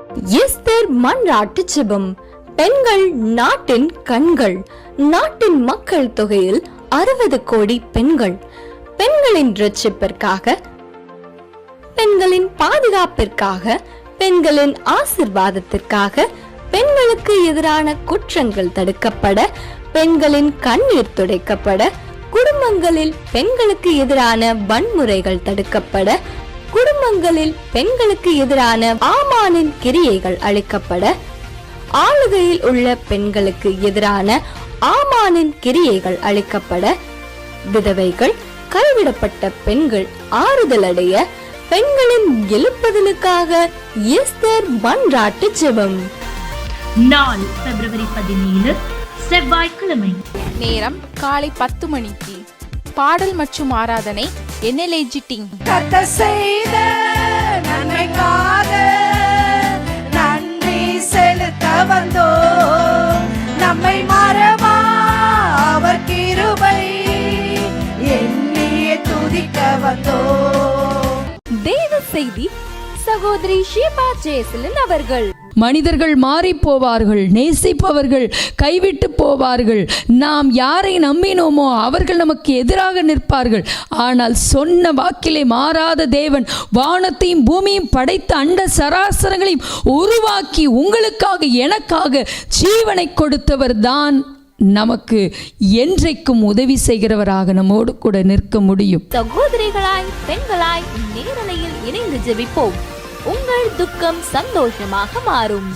Esther மன்றாட்டு ஜெபம். பெண்கள் நாட்டின் கண்கள். நாட்டின் மக்கள் தொகையில் 60 கோடி பெண்கள். பெண்களின் ரட்சிப்பிற்காக, பெண்களின் பாதுகாப்பிற்காக, பெண்களின் ஆசிர்வாதத்திற்காக, பெண்களுக்கு எதிரான குற்றங்கள் தடுக்கப்பட, பெண்களின் கண்ணீர் துடைக்கப்பட, குடும்பங்களில் பெண்களுக்கு எதிரான வன்முறைகள் தடுக்கப்பட, குடும்பங்களில் பெண்களுக்கு எதிரான ஆமானின் கிரியைகள் அழிக்கப்பட, ஆளுகையில் உள்ள பெண்களுக்கு எதிரான ஆமானின் கிரியைகள் அழிக்கப்பட, விதவைகள், கைவிடப்பட்ட பெண்கள் ஆறுதல் அடைய, பெண்களின் எழுப்புதலுக்காக எஸ்தர் மன்றாட்டு ஜெபம். நாள் பிப்ரவரி 17 செவ்வாய்க்கிழமை. நேரம் காலை 10 மணிக்கு. பாடல் மற்றும் ஆராதனை NLAG-Ting. கர்த்தர் செய்த நன்மைக்காக நன்றி செலுத்த வந்தோம். நம்மை மறவா அவர் கிருபை எண்ணியே துதிக்க வந்தோம். தேவ செய்தி சகோதரி ஷீபா ஜெயசலன் அவர்கள். மனிதர்கள் மாறி போவார்கள், நேசிப்பவர்கள் கைவிட்டு போவார்கள். நாம் யாரை நம்பினோமோ அவர்கள் நமக்கு எதிராக நிற்பார்கள். ஆனால் சொன்ன வாக்கிலே மாறாத தேவன் வானத்தையும் பூமியும் படைத்த அண்ட சராசரங்களையும் உருவாக்கி உங்களுக்காக எனக்காக ஜீவனை கொடுத்தவர் தான் நமக்கு என்றைக்கும் உதவி செய்கிறவராக நம்மோடு கூட நிற்க முடியும். சகோதரிகளாய், பெண்களாய் நேரலையில் இணைந்து ஜெபிப்போம். உங்கள் துக்கம் சந்தோஷமாக மாறும்.